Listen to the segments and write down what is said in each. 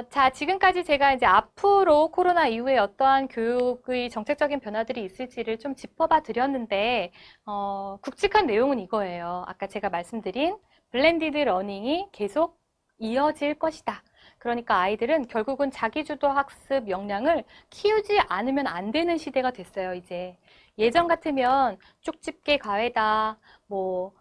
자, 지금까지 제가 이제 앞으로 코로나 이후에 어떠한 교육의 정책적인 변화들이 있을지를 좀 짚어봐 드렸는데, 굵직한 내용은 이거예요. 아까 제가 말씀드린 블렌디드 러닝이 계속 이어질 것이다. 그러니까 아이들은 결국은 자기주도 학습 역량을 키우지 않으면 안 되는 시대가 됐어요, 이제. 예전 같으면 쪽집게 과외다, 뭐,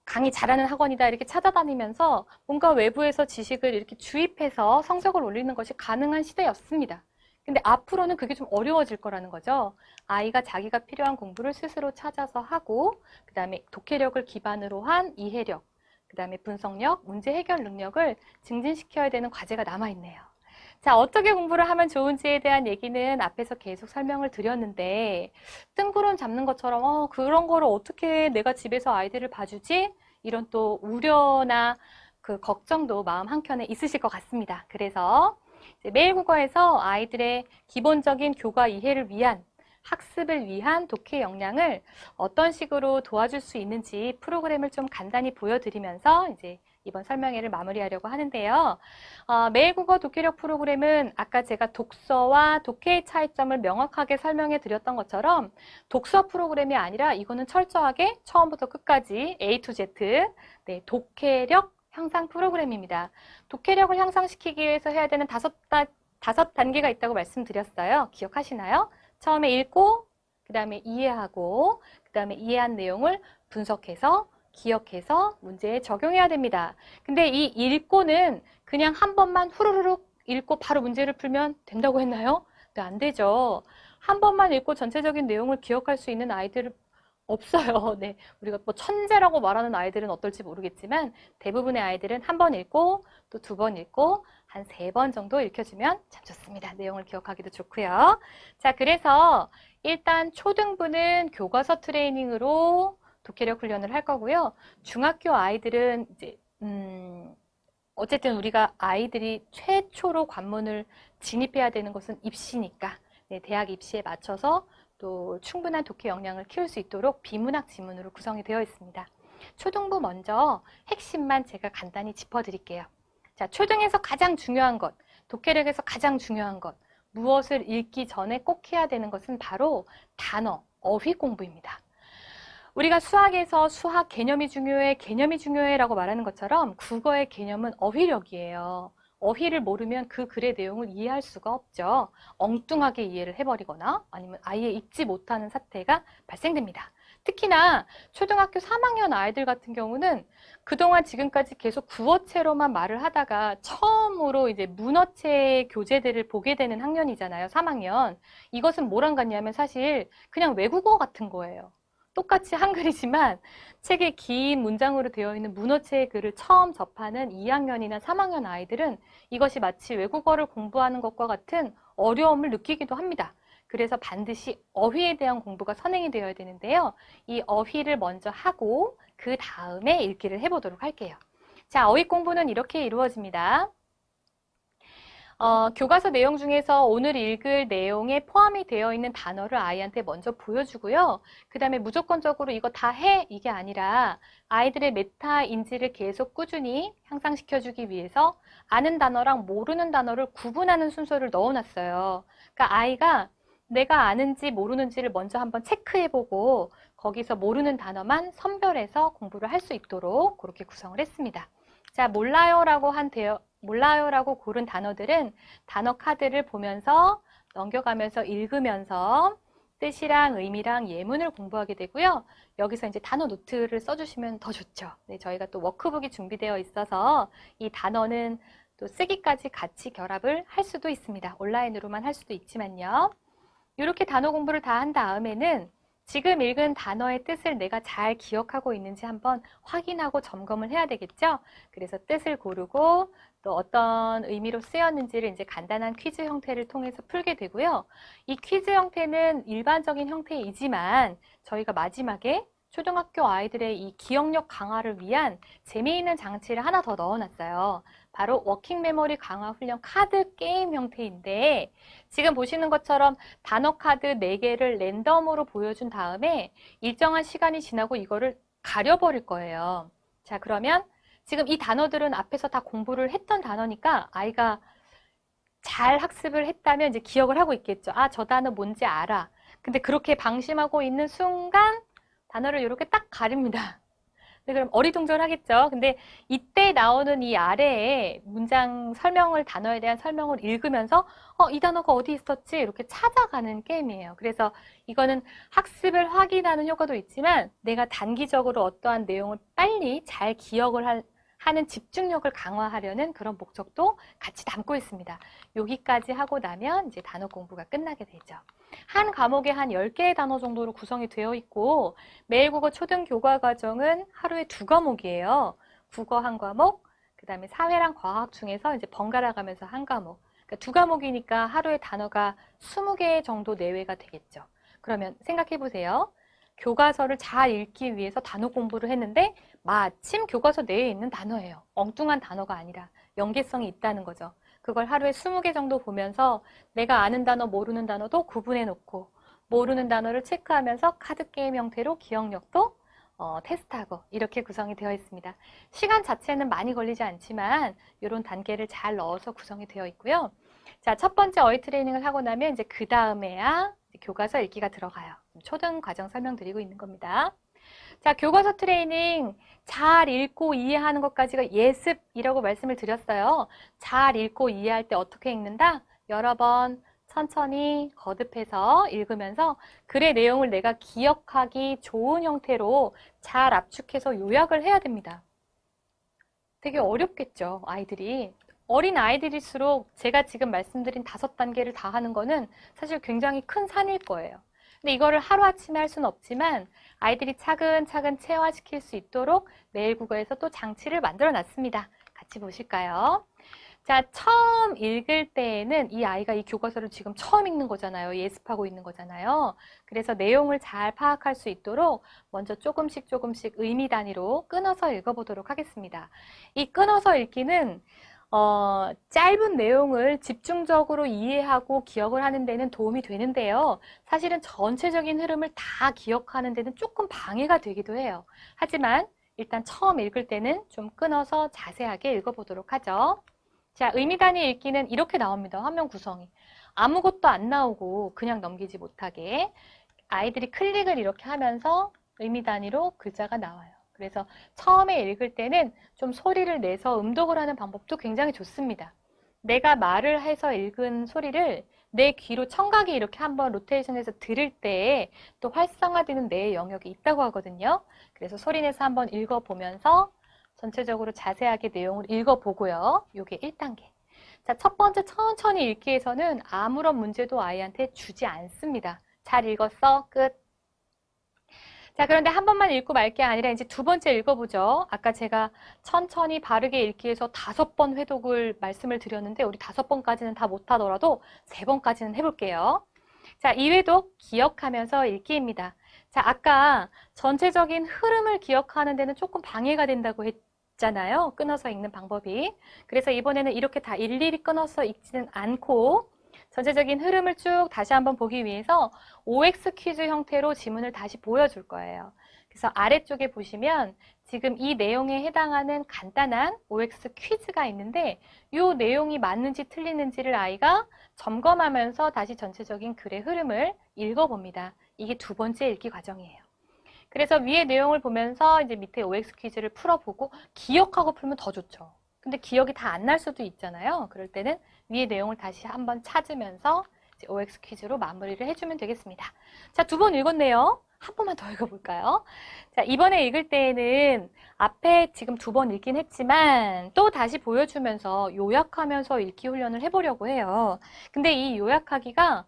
강의 잘하는 학원이다 이렇게 찾아다니면서 뭔가 외부에서 지식을 이렇게 주입해서 성적을 올리는 것이 가능한 시대였습니다. 근데 앞으로는 그게 좀 어려워질 거라는 거죠. 아이가 자기가 필요한 공부를 스스로 찾아서 하고, 그 다음에 독해력을 기반으로 한 이해력, 그 다음에 분석력, 문제 해결 능력을 증진시켜야 되는 과제가 남아있네요. 자, 어떻게 공부를 하면 좋은지에 대한 얘기는 앞에서 계속 설명을 드렸는데, 뜬구름 잡는 것처럼, 그런 거를 어떻게 내가 집에서 아이들을 봐주지? 이런 또 우려나 그 걱정도 마음 한켠에 있으실 것 같습니다. 그래서 매일 국어에서 아이들의 기본적인 교과 이해를 위한 학습을 위한 독해 역량을 어떤 식으로 도와줄 수 있는지 프로그램을 좀 간단히 보여드리면서 이제 이번 설명회를 마무리하려고 하는데요. 매일국어 독해력 프로그램은 아까 제가 독서와 독해의 차이점을 명확하게 설명해 드렸던 것처럼 독서 프로그램이 아니라 이거는 철저하게 처음부터 끝까지 A to Z 네, 독해력 향상 프로그램입니다. 독해력을 향상시키기 위해서 해야 되는 다섯 단계가 있다고 말씀드렸어요. 기억하시나요? 처음에 읽고, 그 다음에 이해하고, 그 다음에 이해한 내용을 분석해서 기억해서 문제에 적용해야 됩니다. 근데 이 읽고는 그냥 한 번만 후루룩 읽고 바로 문제를 풀면 된다고 했나요? 네, 안 되죠. 한 번만 읽고 전체적인 내용을 기억할 수 있는 아이들은 없어요. 네, 우리가 뭐 천재라고 말하는 아이들은 어떨지 모르겠지만 대부분의 아이들은 한 번 읽고 또 두 번 읽고 한 세 번 정도 읽혀주면 참 좋습니다. 내용을 기억하기도 좋고요. 자, 그래서 일단 초등부는 교과서 트레이닝으로 독해력 훈련을 할 거고요. 중학교 아이들은 이제 어쨌든 우리가 아이들이 최초로 관문을 진입해야 되는 것은 입시니까 네, 대학 입시에 맞춰서 또 충분한 독해 역량을 키울 수 있도록 비문학 지문으로 구성이 되어 있습니다. 초등부 먼저 핵심만 제가 간단히 짚어드릴게요. 자, 초등에서 가장 중요한 것, 독해력에서 가장 중요한 것, 무엇을 읽기 전에 꼭 해야 되는 것은 바로 단어, 어휘 공부입니다. 우리가 수학에서 수학 개념이 중요해 라고 말하는 것처럼 국어의 개념은 어휘력이에요. 어휘를 모르면 그 글의 내용을 이해할 수가 없죠. 엉뚱하게 이해를 해버리거나 아니면 아예 읽지 못하는 사태가 발생됩니다. 특히나 초등학교 3학년 아이들 같은 경우는 그동안 지금까지 계속 구어체로만 말을 하다가 처음으로 이제 문어체 교재들을 보게 되는 학년이잖아요. 3학년. 이것은 뭐랑 같냐면 사실 그냥 외국어 같은 거예요. 똑같이 한글이지만 책에 긴 문장으로 되어 있는 문어체의 글을 처음 접하는 2학년이나 3학년 아이들은 이것이 마치 외국어를 공부하는 것과 같은 어려움을 느끼기도 합니다. 그래서 반드시 어휘에 대한 공부가 선행이 되어야 되는데요. 이 어휘를 먼저 하고 그 다음에 읽기를 해보도록 할게요. 자, 어휘 공부는 이렇게 이루어집니다. 교과서 내용 중에서 오늘 읽을 내용에 포함이 되어 있는 단어를 아이한테 먼저 보여주고요. 그 다음에 무조건적으로 이거 다 해! 이게 아니라 아이들의 메타 인지를 계속 꾸준히 향상시켜주기 위해서 아는 단어랑 모르는 단어를 구분하는 순서를 넣어놨어요. 그러니까 아이가 내가 아는지 모르는지를 먼저 한번 체크해보고 거기서 모르는 단어만 선별해서 공부를 할 수 있도록 그렇게 구성을 했습니다. 자, 몰라요라고 고른 단어들은 단어 카드를 보면서 넘겨가면서 읽으면서 뜻이랑 의미랑 예문을 공부하게 되고요. 여기서 이제 단어 노트를 써주시면 더 좋죠. 네, 저희가 또 워크북이 준비되어 있어서 이 단어는 또 쓰기까지 같이 결합을 할 수도 있습니다. 온라인으로만 할 수도 있지만요. 이렇게 단어 공부를 다 한 다음에는 지금 읽은 단어의 뜻을 내가 잘 기억하고 있는지 한번 확인하고 점검을 해야 되겠죠? 그래서 뜻을 고르고 또 어떤 의미로 쓰였는지를 이제 간단한 퀴즈 형태를 통해서 풀게 되고요. 이 퀴즈 형태는 일반적인 형태이지만 저희가 마지막에 초등학교 아이들의 이 기억력 강화를 위한 재미있는 장치를 하나 더 넣어놨어요. 바로 워킹 메모리 강화 훈련 카드 게임 형태인데 지금 보시는 것처럼 단어 카드 4개를 랜덤으로 보여준 다음에 일정한 시간이 지나고 이거를 가려버릴 거예요. 자, 그러면 지금 이 단어들은 앞에서 다 공부를 했던 단어니까 아이가 잘 학습을 했다면 이제 기억을 하고 있겠죠. 아, 저 단어 뭔지 알아. 근데 그렇게 방심하고 있는 순간 단어를 이렇게 딱 가립니다. 네, 그럼 어리둥절하겠죠. 근데 이때 나오는 이 아래에 문장 설명을, 단어에 대한 설명을 읽으면서 이 단어가 어디 있었지? 이렇게 찾아가는 게임이에요. 그래서 이거는 학습을 확인하는 효과도 있지만 내가 단기적으로 어떠한 내용을 빨리 잘 기억을 하는 집중력을 강화하려는 그런 목적도 같이 담고 있습니다. 여기까지 하고 나면 이제 단어 공부가 끝나게 되죠. 한 과목에 한 10개의 단어 정도로 구성이 되어 있고 매일국어 초등교과과정은 하루에 2과목이에요. 국어 한 과목, 그 다음에 사회랑 과학 중에서 이제 번갈아 가면서 한 과목. 그러니까 2과목이니까 하루에 단어가 20개 정도 내외가 되겠죠. 그러면 생각해 보세요. 교과서를 잘 읽기 위해서 단어 공부를 했는데 마침 교과서 내에 있는 단어예요. 엉뚱한 단어가 아니라 연계성이 있다는 거죠. 그걸 하루에 20개 정도 보면서 내가 아는 단어, 모르는 단어도 구분해 놓고 모르는 단어를 체크하면서 카드 게임 형태로 기억력도 테스트하고 이렇게 구성이 되어 있습니다. 시간 자체는 많이 걸리지 않지만 이런 단계를 잘 넣어서 구성이 되어 있고요. 자, 첫 번째 어휘 트레이닝을 하고 나면 이제 그 다음에야 교과서 읽기가 들어가요. 초등 과정 설명드리고 있는 겁니다. 자, 교과서 트레이닝 잘 읽고 이해하는 것까지가 예습이라고 말씀을 드렸어요. 잘 읽고 이해할 때 어떻게 읽는다? 여러 번 천천히 거듭해서 읽으면서 글의 내용을 내가 기억하기 좋은 형태로 잘 압축해서 요약을 해야 됩니다. 되게 어렵겠죠, 아이들이. 어린 아이들일수록 제가 지금 말씀드린 5단계를 다 하는 거는 사실 굉장히 큰 산일 거예요. 근데 이거를 하루아침에 할 수는 없지만 아이들이 차근차근 체화시킬 수 있도록 매일국어에서 또 장치를 만들어 놨습니다. 같이 보실까요? 자, 처음 읽을 때에는 이 아이가 이 교과서를 지금 처음 읽는 거잖아요. 예습하고 있는 거잖아요. 그래서 내용을 잘 파악할 수 있도록 먼저 조금씩 의미 단위로 끊어서 읽어보도록 하겠습니다. 이 끊어서 읽기는 짧은 내용을 집중적으로 이해하고 기억을 하는 데는 도움이 되는데요. 사실은 전체적인 흐름을 다 기억하는 데는 조금 방해가 되기도 해요. 하지만 일단 처음 읽을 때는 좀 끊어서 자세하게 읽어보도록 하죠. 자, 의미 단위 읽기는 이렇게 나옵니다. 화면 구성이. 아무것도 안 나오고 그냥 넘기지 못하게 아이들이 클릭을 이렇게 하면서 의미 단위로 글자가 나와요. 그래서 처음에 읽을 때는 좀 소리를 내서 음독을 하는 방법도 굉장히 좋습니다. 내가 말을 해서 읽은 소리를 내 귀로 청각이 이렇게 한번 로테이션해서 들을 때 또 활성화되는 뇌의 영역이 있다고 하거든요. 그래서 소리 내서 한번 읽어보면서 전체적으로 자세하게 내용을 읽어보고요. 이게 1단계. 자, 첫 번째 천천히 읽기에서는 아무런 문제도 아이한테 주지 않습니다. 잘 읽었어? 끝. 자, 그런데 한 번만 읽고 말 게 아니라 이제 두 번째 읽어보죠. 아까 제가 천천히 바르게 읽기에서 5번 회독을 말씀을 드렸는데 우리 5번까지는 다 못하더라도 3번까지는 해볼게요. 자, 이 회독 기억하면서 읽기입니다. 자, 아까 전체적인 흐름을 기억하는 데는 조금 방해가 된다고 했잖아요. 끊어서 읽는 방법이. 그래서 이번에는 이렇게 다 일일이 끊어서 읽지는 않고 전체적인 흐름을 쭉 다시 한번 보기 위해서 OX 퀴즈 형태로 지문을 다시 보여줄 거예요. 그래서 아래쪽에 보시면 지금 이 내용에 해당하는 간단한 OX 퀴즈가 있는데 이 내용이 맞는지 틀리는지를 아이가 점검하면서 다시 전체적인 글의 흐름을 읽어봅니다. 이게 두 번째 읽기 과정이에요. 그래서 위에 내용을 보면서 이제 밑에 OX 퀴즈를 풀어보고 기억하고 풀면 더 좋죠. 근데 기억이 다 안 날 수도 있잖아요. 그럴 때는 위에 내용을 다시 한번 찾으면서 이제 OX 퀴즈로 마무리를 해주면 되겠습니다. 자, 2번 읽었네요. 한 번만 더 읽어볼까요? 자, 이번에 읽을 때에는 앞에 지금 2번 읽긴 했지만 또 다시 보여주면서 요약하면서 읽기 훈련을 해보려고 해요. 근데 이 요약하기가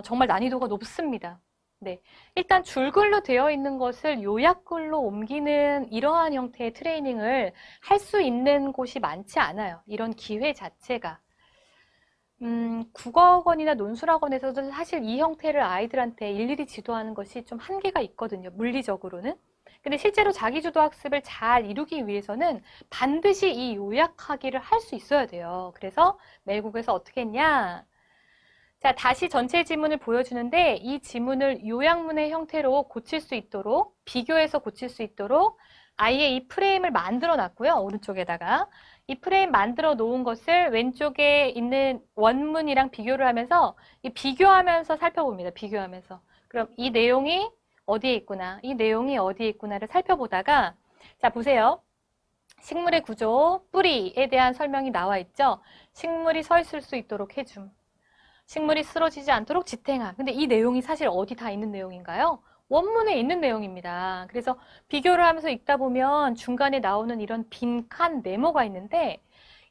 정말 난이도가 높습니다. 네, 일단 줄글로 되어 있는 것을 요약글로 옮기는 이러한 형태의 트레이닝을 할 수 있는 곳이 많지 않아요. 이런 기회 자체가. 국어학원이나 논술학원에서도 사실 이 형태를 아이들한테 일일이 지도하는 것이 좀 한계가 있거든요. 물리적으로는. 근데 실제로 자기주도 학습을 잘 이루기 위해서는 반드시 이 요약하기를 할 수 있어야 돼요. 그래서 매일국어에서 어떻게 했냐? 자, 다시 전체 지문을 보여주는데 이 지문을 요약문의 형태로 고칠 수 있도록, 비교해서 고칠 수 있도록 아예 이 프레임을 만들어 놨고요. 오른쪽에다가. 이 프레임 만들어 놓은 것을 왼쪽에 있는 원문이랑 비교를 하면서 비교하면서 살펴봅니다. 비교하면서. 그럼 이 내용이 어디에 있구나, 이 내용이 어디에 있구나를 살펴보다가 자 보세요. 식물의 구조, 뿌리에 대한 설명이 나와 있죠. 식물이 서 있을 수 있도록 해줌. 식물이 쓰러지지 않도록 지탱함. 근데 이 내용이 사실 어디 다 있는 내용인가요? 원문에 있는 내용입니다. 그래서 비교를 하면서 읽다 보면 중간에 나오는 이런 빈칸 네모가 있는데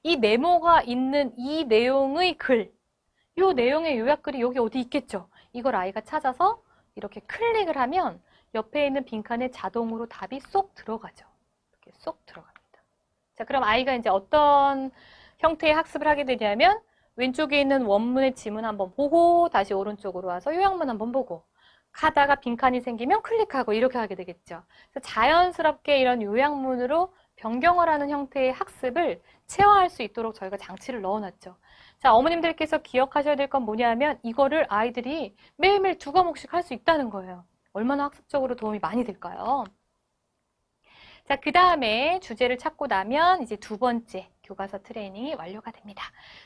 이 네모가 있는 이 내용의 글, 이 내용의 요약글이 여기 어디 있겠죠? 이걸 아이가 찾아서 이렇게 클릭을 하면 옆에 있는 빈칸에 자동으로 답이 쏙 들어가죠. 이렇게 쏙 들어갑니다. 자, 그럼 아이가 이제 어떤 형태의 학습을 하게 되냐면 왼쪽에 있는 원문의 지문 한번 보고 다시 오른쪽으로 와서 요약문 한번 보고 가다가 빈칸이 생기면 클릭하고 이렇게 하게 되겠죠. 그래서 자연스럽게 이런 요약문으로 변경을 하는 형태의 학습을 체화할 수 있도록 저희가 장치를 넣어놨죠. 자, 어머님들께서 기억하셔야 될 건 뭐냐면 이거를 아이들이 매일매일 2과목씩 할 수 있다는 거예요. 얼마나 학습적으로 도움이 많이 될까요? 자, 그 다음에 주제를 찾고 나면 이제 두 번째 교과서 트레이닝이 완료가 됩니다.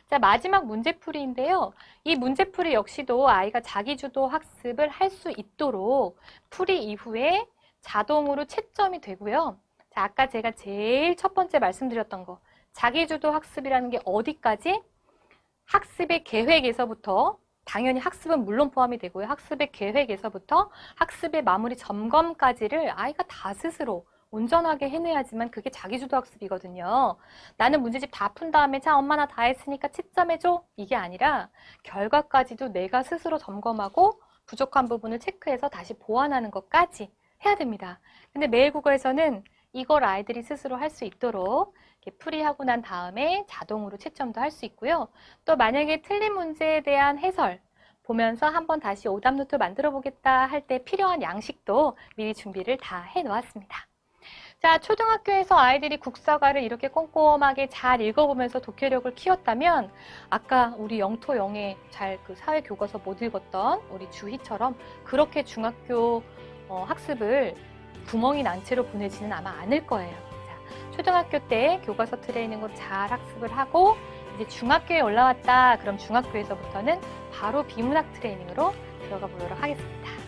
자, 마지막 문제풀이인데요. 이 문제풀이 역시도 아이가 자기주도 학습을 할 수 있도록 풀이 이후에 자동으로 채점이 되고요. 자, 아까 제가 제일 첫 번째 말씀드렸던 거, 자기주도 학습이라는 게 어디까지? 학습의 계획에서부터, 당연히 학습은 물론 포함이 되고요. 학습의 계획에서부터 학습의 마무리 점검까지를 아이가 다 스스로 온전하게 해내야지만 그게 자기주도 학습이거든요. 나는 문제집 다 푼 다음에 자 엄마 나 다 했으니까 채점해줘. 이게 아니라 결과까지도 내가 스스로 점검하고 부족한 부분을 체크해서 다시 보완하는 것까지 해야 됩니다. 근데 매일 국어에서는 이걸 아이들이 스스로 할 수 있도록 이렇게 풀이하고 난 다음에 자동으로 채점도 할 수 있고요. 또 만약에 틀린 문제에 대한 해설 보면서 한번 다시 오답 노트 만들어 보겠다 할 때 필요한 양식도 미리 준비를 다 해 놓았습니다. 자, 초등학교에서 아이들이 국사과를 이렇게 꼼꼼하게 잘 읽어보면서 독해력을 키웠다면 아까 우리 영토 영예 잘 그 사회 교과서 못 읽었던 우리 주희처럼 그렇게 중학교 학습을 구멍이 난 채로 보내지는 아마 않을 거예요. 자, 초등학교 때 교과서 트레이닝으로 잘 학습을 하고 이제 중학교에 올라왔다. 그럼 중학교에서부터는 바로 비문학 트레이닝으로 들어가 보도록 하겠습니다.